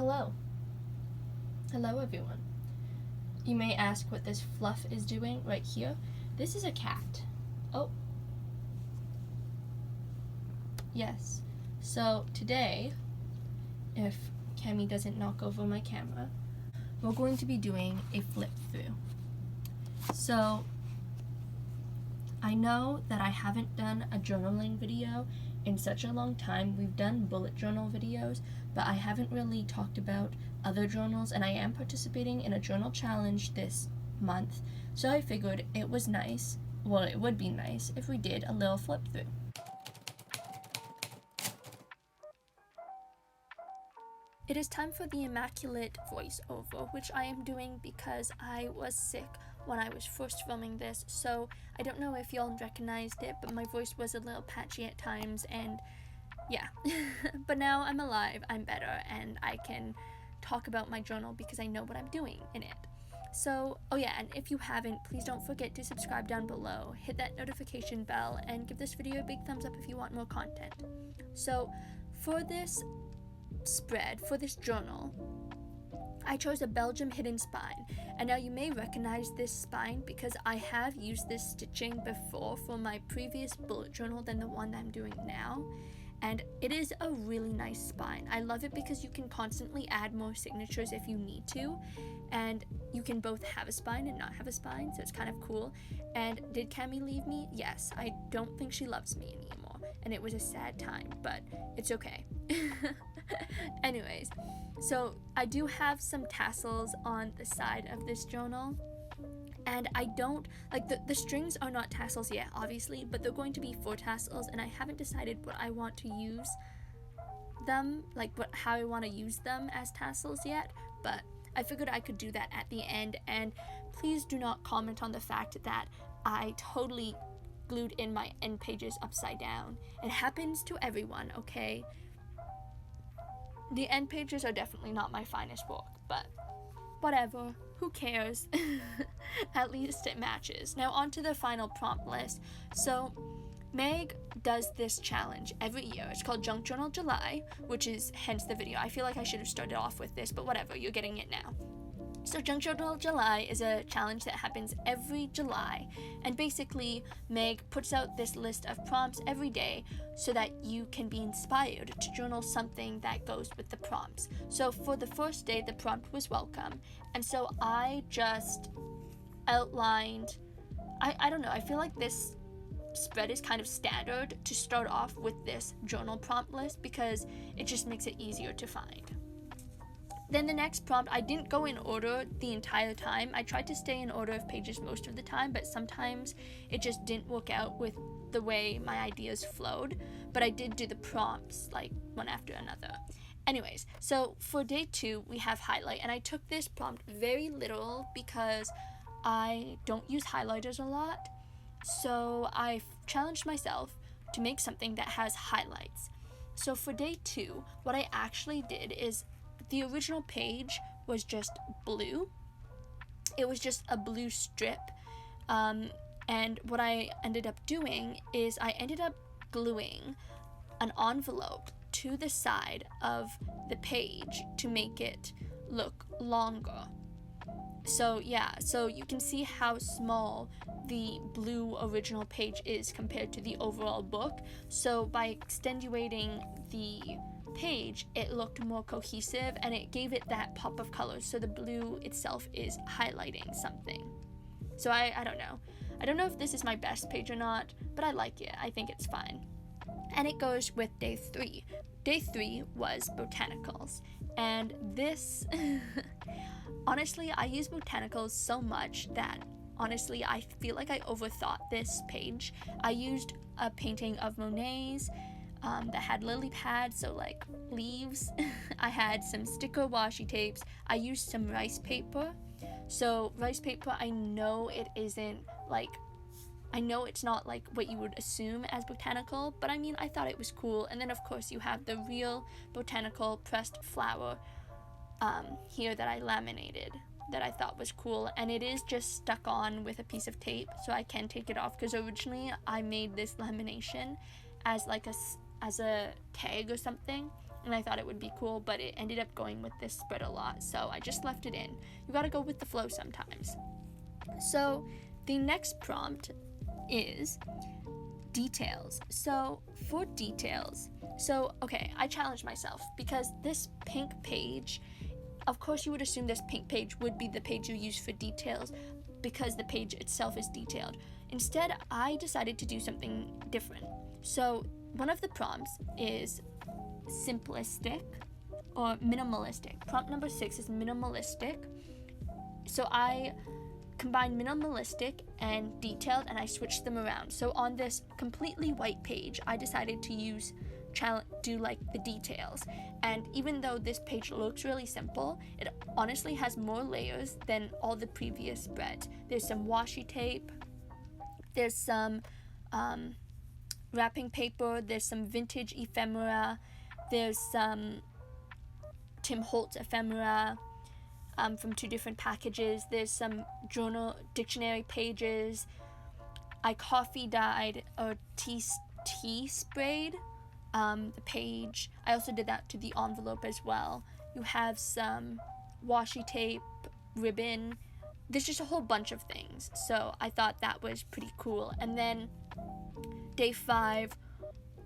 Hello. Hello, everyone. You may ask what this fluff is doing right here. This is a cat. Oh. Yes. So today, if Cami doesn't knock over my camera, we're going to be doing a flip through. So I know that I haven't done a journaling video in such a long time. We've done bullet journal videos, but I haven't really talked about other journals, and I am participating in a journal challenge this month, so I figured it would be nice if we did a little flip through. It is time for the immaculate voiceover, which I am doing because I was sick when I was first filming this, so I don't know if y'all recognized it, but my voice was a little patchy at times, and yeah. But now I'm alive, I'm better, and I can talk about my journal because I know what I'm doing in it. So, oh yeah, and if you haven't, please don't forget to subscribe down below, hit that notification bell, and give this video a big thumbs up if you want more content. So, for this spread, for this journal, I chose a Belgium hidden spine, and now you may recognize this spine because I have used this stitching before for my previous bullet journal than the one that I'm doing now, and it is a really nice spine. I love it because you can constantly add more signatures if you need to, and you can both have a spine and not have a spine, so it's kind of cool. And did Cami leave me? Yes, I don't think she loves me anymore, and it was a sad time, but it's okay. Anyways, so I do have some tassels on the side of this journal, and I don't like the strings are not tassels yet, obviously, but they're going to be 4 tassels, and I haven't decided what I want to use them, like how I want to use them as tassels yet, but I figured I could do that at the end. And please do not comment on the fact that I totally glued in my end pages upside down. It happens to everyone, okay? The end pages are definitely not my finest work, but whatever, who cares? At least it matches. Now on to the final prompt list. So Meg does this challenge every year. It's called Junk Journal July, which is hence the video. I feel like I should have started off with this, but whatever, you're getting it now. So Junk Journal July is a challenge that happens every July, and basically Meg puts out this list of prompts every day so that you can be inspired to journal something that goes with the prompts. So for the first day, the prompt was welcome, and so I just outlined, I don't know, I feel like this spread is kind of standard to start off with this journal prompt list because it just makes it easier to find. Then the next prompt, I didn't go in order the entire time. I tried to stay in order of pages most of the time, but sometimes it just didn't work out with the way my ideas flowed. But I did do the prompts like one after another. Anyways, so for day 2, we have highlight, and I took this prompt very literal because I don't use highlighters a lot. So I challenged myself to make something that has highlights. So for day 2, what I actually did is the original page was just blue. It was just a blue strip. And what I ended up doing is I ended up gluing an envelope to the side of the page to make it look longer. So yeah, so you can see how small the blue original page is compared to the overall book. So by extenuating the page, it looked more cohesive and it gave it that pop of color, so the blue itself is highlighting something. So I don't know if this is my best page or not, but I like it. I think it's fine. And it goes with day 3. Day 3 was botanicals, and this honestly, I use botanicals so much that honestly I feel like I overthought this page. I used a painting of Monet's that had lily pads, so like leaves. I had some sticker washi tapes. I used some rice paper. So rice paper, I know it's not like what you would assume as botanical, but I mean, I thought it was cool. And then of course you have the real botanical pressed flower here that I laminated that I thought was cool, and it is just stuck on with a piece of tape, so I can take it off, because originally I made this lamination as like a tag or something, and I thought it would be cool, but it ended up going with this spread a lot, so I just left it in. You gotta go with the flow sometimes. So the next prompt is details. So for details, okay, I challenged myself because this pink page, of course you would assume this pink page would be the page you use for details because the page itself is detailed. Instead, I decided to do something different. So one of the prompts is simplistic or minimalistic. Prompt number 6 is minimalistic. So I combined minimalistic and detailed, and I switched them around. So on this completely white page, I decided to do like the details. And even though this page looks really simple, it honestly has more layers than all the previous spreads. There's some washi tape, there's some wrapping paper, there's some vintage ephemera, there's some Tim Holtz ephemera from 2 different packages, there's some journal dictionary pages. I coffee dyed or tea sprayed the page. I also did that to the envelope as well. You have some washi tape, ribbon. There's just a whole bunch of things. So I thought that was pretty cool. And then day 5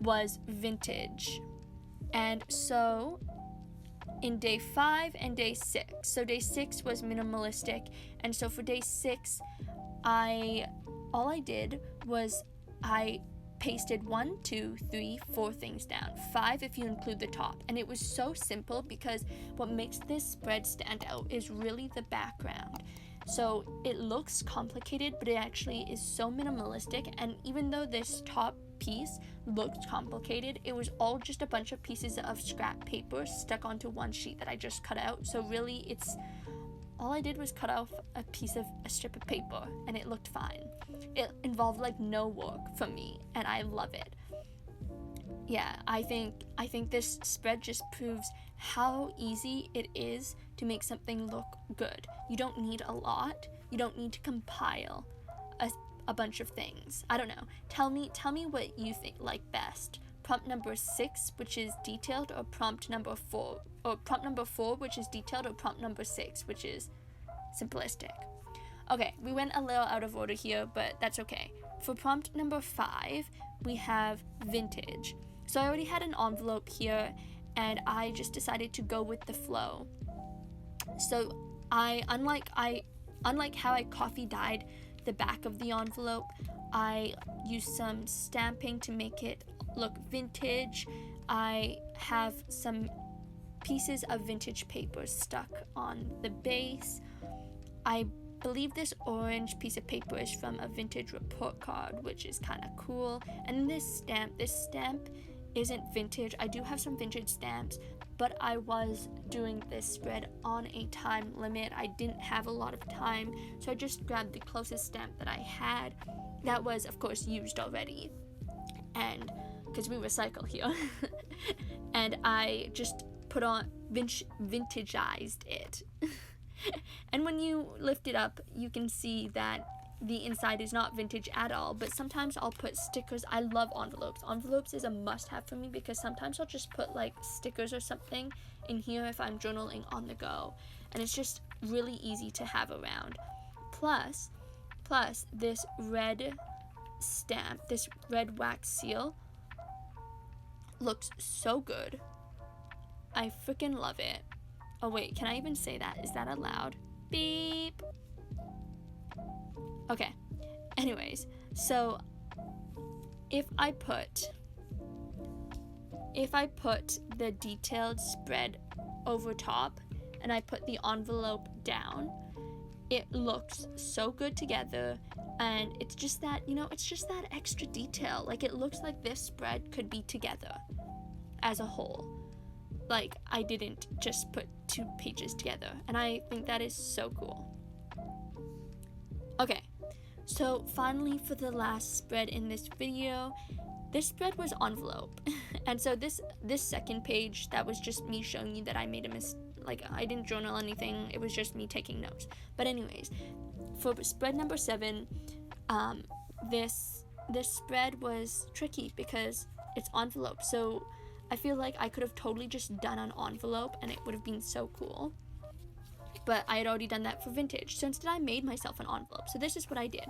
was vintage. And so in day 5 and day 6, so day 6 was minimalistic. And so for day 6, all I did was I pasted 1, 2, 3, 4 things down, 5 if you include the top. And it was so simple because what makes this spread stand out is really the background. So it looks complicated, but it actually is so minimalistic. And even though this top piece looked complicated, it was all just a bunch of pieces of scrap paper stuck onto one sheet that I just cut out. So really, all I did was cut off a strip of paper, and it looked fine. It involved like no work for me, and I love it. Yeah, I think this spread just proves how easy it is to make something look good. You don't need a lot. You don't need to compile a bunch of things. I don't know. Tell me what you think like best. Prompt number 6, which is detailed, or prompt number 4, or prompt number 4, which is detailed, or prompt number 6, which is simplistic. Okay, we went a little out of order here, but that's okay. For prompt number 5, we have vintage. So I already had an envelope here, and I just decided to go with the flow. So unlike how I coffee dyed the back of the envelope, I used some stamping to make it look vintage. I have some pieces of vintage paper stuck on the base. I believe this orange piece of paper is from a vintage report card, which is kind of cool. And this stamp isn't vintage. I do have some vintage stamps, but I was doing this spread on a time limit. I didn't have a lot of time, so I just grabbed the closest stamp that I had. That was, of course, used already, and because we recycle here, and I just put on vintageized it. And when you lift it up, you can see that the inside is not vintage at all, but sometimes I'll put stickers. I love envelopes. Envelopes is a must-have for me because sometimes I'll just put like stickers or something in here if I'm journaling on the go, and it's just really easy to have around. Plus this red stamp, this red wax seal looks so good. I freaking love it. Oh wait, can I even say that? Is that allowed? Beep. Okay, anyways, so if I put the detailed spread over top and I put the envelope down, it looks so good together, and it's just that, it's just that extra detail. Like, it looks like this spread could be together as a whole. Like, I didn't just put 2 pages together, and I think that is so cool. Okay, so finally for the last spread in this video, this spread was envelope. And so this second page, that was just me showing you that I made a mistake. Like, I didn't journal anything, it was just me taking notes. But anyways, for spread number 7, this spread was tricky because it's envelope. So I feel like I could have totally just done an envelope and it would have been so cool. But I had already done that for vintage. So instead I made myself an envelope. So this is what I did.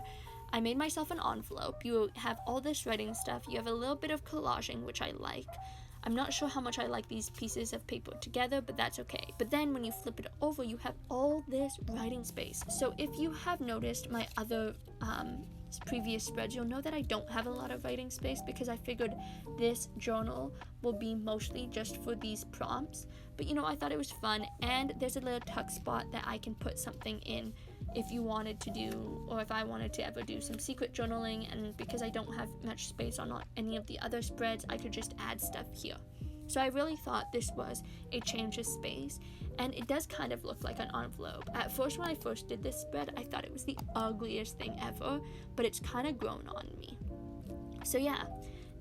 I made myself an envelope. You have all this writing stuff. You have a little bit of collaging, which I like. I'm not sure how much I like these pieces of paper together, but that's okay. But then when you flip it over, you have all this writing space. So if you have noticed my other previous spreads, you'll know that I don't have a lot of writing space because I figured this journal will be mostly just for these prompts. But you know, I thought it was fun, and there's a little tuck spot that I can put something in if you wanted to do, or if I wanted to ever do some secret journaling, and because I don't have much space on any of the other spreads, I could just add stuff here. So I really thought this was a change of space, and it does kind of look like an envelope. At first, when I first did this spread, I thought it was the ugliest thing ever, but it's kind of grown on me. So yeah,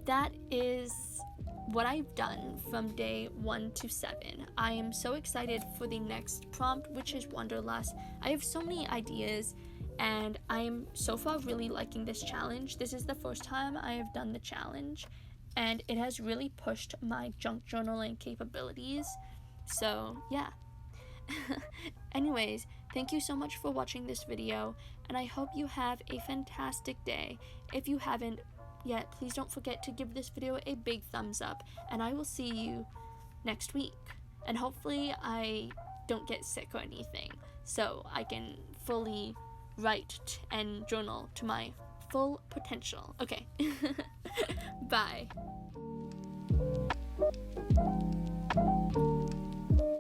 that is what I've done from day 1 to 7. I am so excited for the next prompt, which is Wanderlust. I have so many ideas, and I am so far really liking this challenge. This is the first time I have done the challenge, and it has really pushed my junk journaling capabilities. So yeah. Anyways, thank you so much for watching this video, and I hope you have a fantastic day. If you haven't yet, please don't forget to give this video a big thumbs up, and I will see you next week. And hopefully I don't get sick or anything, so I can fully write and journal to my full potential. Okay. Bye.